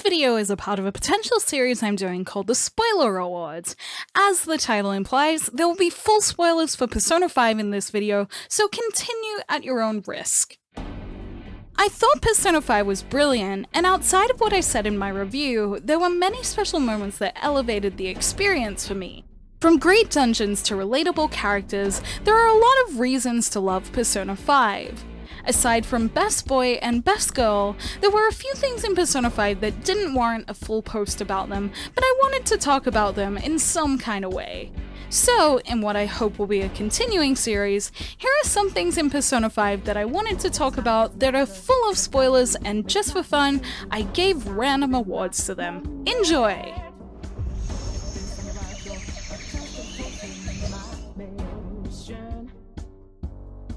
video is a part of a potential series I'm doing called the Spoiler Awards. As the title implies, there will be full spoilers for Persona 5 in this video, so continue at your own risk. I thought Persona 5 was brilliant, and outside of what I said in my review, there were many special moments that elevated the experience for me. From great dungeons to relatable characters, there are a lot of reasons to love Persona 5. Aside from Best Boy and Best Girl, there were a few things in Persona 5 that didn't warrant a full post about them, but I wanted to talk about them in some kind of way. So, in what I hope will be a continuing series, here are some things in Persona 5 that I wanted to talk about that are full of spoilers, and just for fun, I gave random awards to them. Enjoy!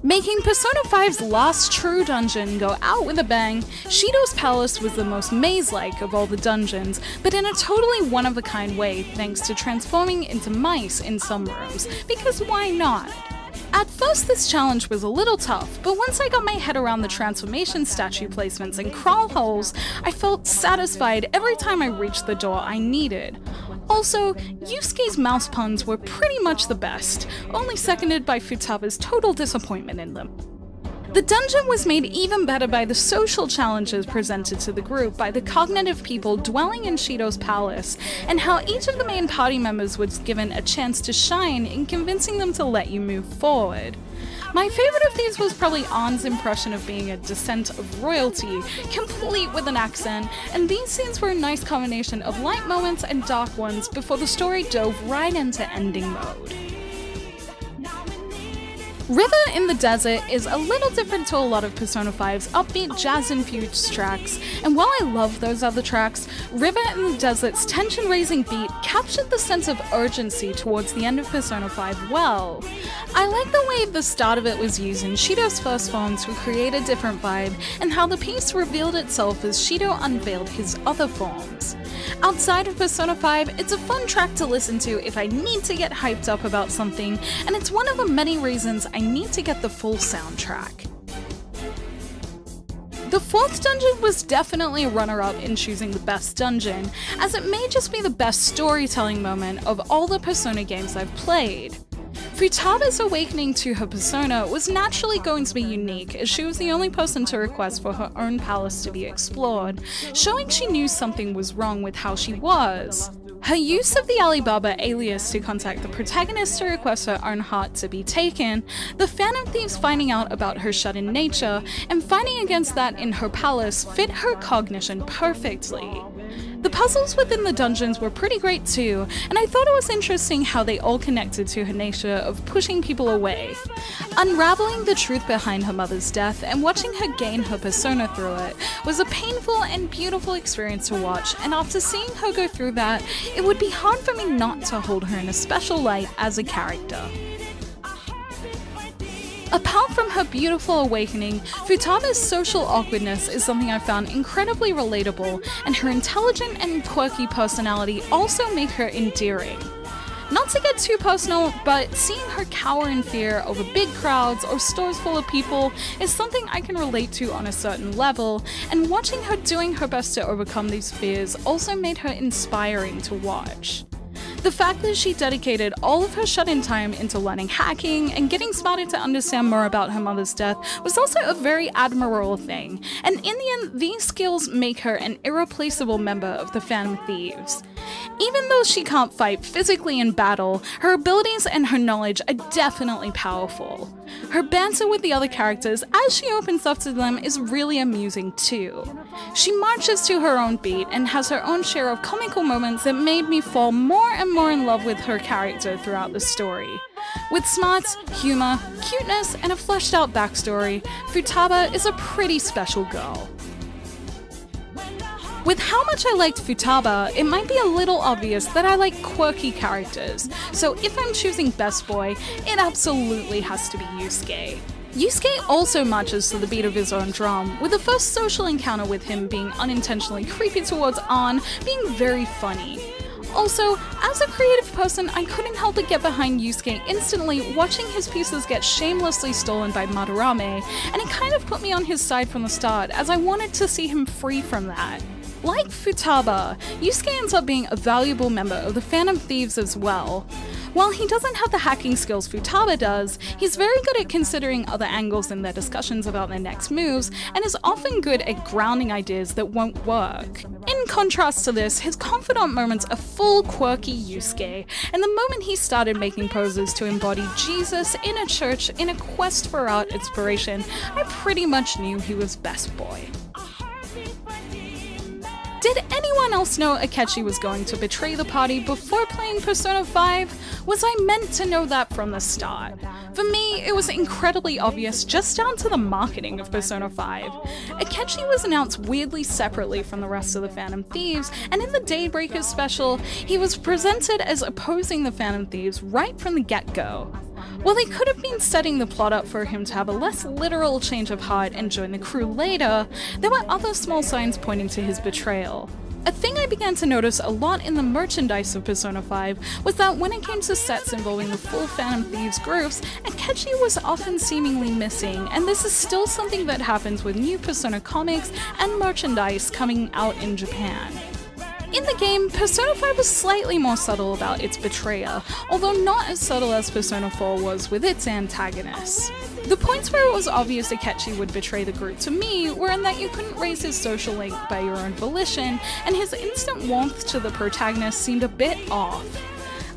Making Persona 5's last true dungeon go out with a bang, Shido's palace was the most maze-like of all the dungeons, but in a totally one-of-a-kind way thanks to transforming into mice in some rooms, because why not? At first this challenge was a little tough, but once I got my head around the transformation statue placements and crawl holes, I felt satisfied every time I reached the door I needed. Also, Yusuke's mouse puns were pretty much the best, only seconded by Futaba's total disappointment in them. The dungeon was made even better by the social challenges presented to the group by the cognitive people dwelling in Shido's palace, and how each of the main party members was given a chance to shine in convincing them to let you move forward. My favorite of these was probably Ann's impression of being a descent of royalty, complete with an accent, and these scenes were a nice combination of light moments and dark ones before the story dove right into ending mode. River in the Desert is a little different to a lot of Persona 5's upbeat jazz-infused tracks, and while I love those other tracks, River in the Desert's tension-raising beat captured the sense of urgency towards the end of Persona 5 well. I like the way the start of it was used in Shido's first form to create a different vibe, and how the piece revealed itself as Shido unveiled his other forms. Outside of Persona 5, it's a fun track to listen to if I need to get hyped up about something, and it's one of the many reasons I need to get the full soundtrack. The fourth dungeon was definitely a runner-up in choosing the best dungeon, as it may just be the best storytelling moment of all the Persona games I've played. Futaba's awakening to her persona was naturally going to be unique, as she was the only person to request for her own palace to be explored, showing she knew something was wrong with how she was. Her use of the Alibaba alias to contact the protagonist to request her own heart to be taken, the Phantom Thieves finding out about her shut-in nature, and fighting against that in her palace fit her cognition perfectly. The puzzles within the dungeons were pretty great too, and I thought it was interesting how they all connected to her nature of pushing people away. Unraveling the truth behind her mother's death and watching her gain her persona through it was a painful and beautiful experience to watch, and after seeing her go through that, it would be hard for me not to hold her in a special light as a character. Apart from her beautiful awakening, Futaba's social awkwardness is something I found incredibly relatable, and her intelligent and quirky personality also make her endearing. Not to get too personal, but seeing her cower in fear over big crowds or stores full of people is something I can relate to on a certain level, and watching her doing her best to overcome these fears also made her inspiring to watch. The fact that she dedicated all of her shut-in time into learning hacking and getting smarter to understand more about her mother's death was also a very admirable thing, and in the end, these skills make her an irreplaceable member of the Phantom Thieves. Even though she can't fight physically in battle, her abilities and her knowledge are definitely powerful. Her banter with the other characters as she opens up to them is really amusing too. She marches to her own beat and has her own share of comical moments that made me fall more and more in love with her character throughout the story. With smarts, humor, cuteness, and a fleshed out backstory, Futaba is a pretty special girl. With how much I liked Futaba, it might be a little obvious that I like quirky characters, so if I'm choosing Best Boy, it absolutely has to be Yusuke. Yusuke also marches to the beat of his own drum, with the first social encounter with him being unintentionally creepy towards Ann being very funny. Also, as a creative person, I couldn't help but get behind Yusuke instantly watching his pieces get shamelessly stolen by Madarame, and it kind of put me on his side from the start as I wanted to see him free from that. Like Futaba, Yusuke ends up being a valuable member of the Phantom Thieves as well. While he doesn't have the hacking skills Futaba does, he's very good at considering other angles in their discussions about their next moves, and is often good at grounding ideas that won't work. In contrast to this, his confidant moments are full quirky Yusuke, and the moment he started making poses to embody Jesus in a church in a quest for art inspiration, I pretty much knew he was best boy. Did anyone else know Akechi was going to betray the party before playing Persona 5? Was I meant to know that from the start? For me, it was incredibly obvious just down to the marketing of Persona 5. Akechi was announced weirdly separately from the rest of the Phantom Thieves, and in the Daybreakers special, he was presented as opposing the Phantom Thieves right from the get-go. While they could have been setting the plot up for him to have a less literal change of heart and join the crew later, there were other small signs pointing to his betrayal. A thing I began to notice a lot in the merchandise of Persona 5 was that when it came to sets involving the full Phantom Thieves groups, Akechi was often seemingly missing, and this is still something that happens with new Persona comics and merchandise coming out in Japan. In the game, Persona 5 was slightly more subtle about its betrayer, although not as subtle as Persona 4 was with its antagonists. The points where it was obvious Akechi would betray the group to me were in that you couldn't raise his social link by your own volition, and his instant warmth to the protagonist seemed a bit off.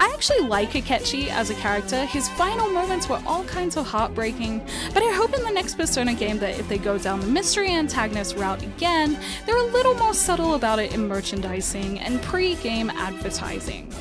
I actually like Akechi as a character. His final moments were all kinds of heartbreaking, but I hope in the next Persona game that if they go down the mystery antagonist route again, they're a little more subtle about it in merchandising and pre-game advertising.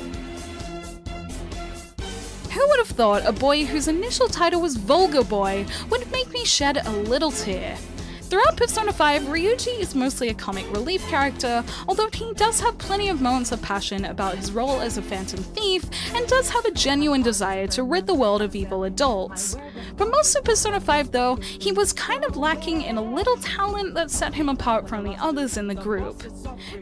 Who would have thought a boy whose initial title was Vulgar Boy would make me shed a little tear? Throughout Persona 5, Ryuji is mostly a comic relief character, although he does have plenty of moments of passion about his role as a phantom thief, and does have a genuine desire to rid the world of evil adults. For most of Persona 5 though, he was kind of lacking in a little talent that set him apart from the others in the group.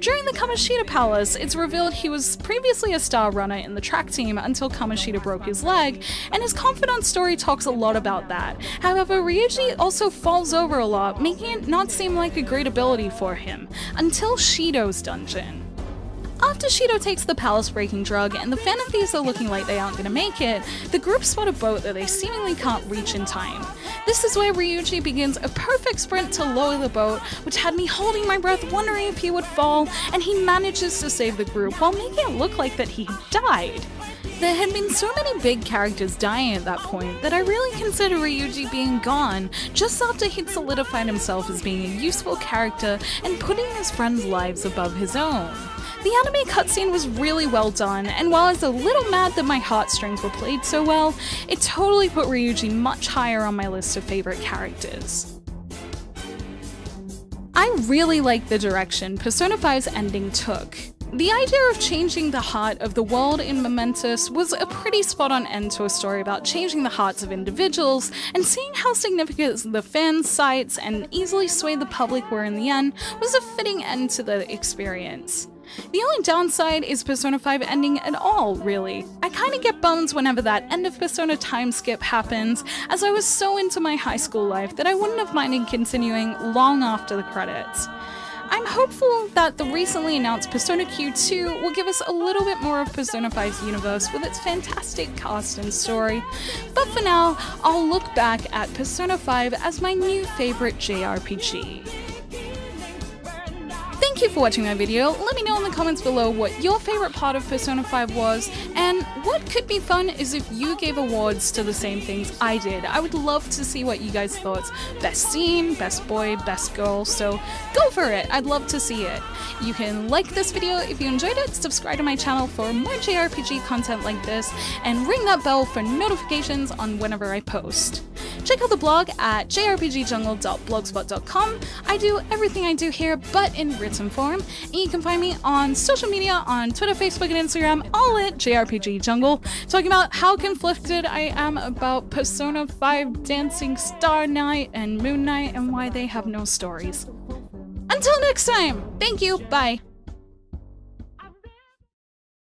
During the Kamoshida Palace, it's revealed he was previously a star runner in the track team until Kamoshida broke his leg, and his confidant story talks a lot about that. However, Ryuji also falls over a lot, making it not seem like a great ability for him, until Shido's dungeon. After Shido takes the palace-breaking drug and the Phantom Thieves are looking like they aren't gonna make it, the group spot a boat that they seemingly can't reach in time. This is where Ryuji begins a perfect sprint to lower the boat, which had me holding my breath wondering if he would fall, and he manages to save the group while making it look like that he died. There had been so many big characters dying at that point that I really consider Ryuji being gone just after he'd solidified himself as being a useful character and putting his friends' lives above his own. The anime cutscene was really well done, and while I was a little mad that my heartstrings were played so well, it totally put Ryuji much higher on my list of favorite characters. I really like the direction Persona 5's ending took. The idea of changing the heart of the world in Momentous was a pretty spot-on end to a story about changing the hearts of individuals, and seeing how significant the fan sites and easily sway the public were in the end was a fitting end to the experience. The only downside is Persona 5 ending at all, really. I kinda get bummed whenever that end of Persona time skip happens, as I was so into my high school life that I wouldn't have minded continuing long after the credits. I'm hopeful that the recently announced Persona Q2 will give us a little bit more of Persona 5's universe with its fantastic cast and story, but for now, I'll look back at Persona 5 as my new favorite JRPG. Thank you for watching my video. Let me know in the comments below what your favorite part of Persona 5 was, and what could be fun is if you gave awards to the same things I did. I would love to see what you guys thought. Best scene, best boy, best girl, so go for it. I'd love to see it. You can like this video if you enjoyed it, subscribe to my channel for more JRPG content like this, and ring that bell for notifications on whenever I post. Check out the blog at jrpgjungle.blogspot.com. I do everything I do here, but in written form. And you can find me on social media on Twitter, Facebook, and Instagram, all at JRPG Jungle, talking about how conflicted I am about Persona 5 Dancing Star Knight and Moon Knight and why they have no stories. Until next time, thank you, bye.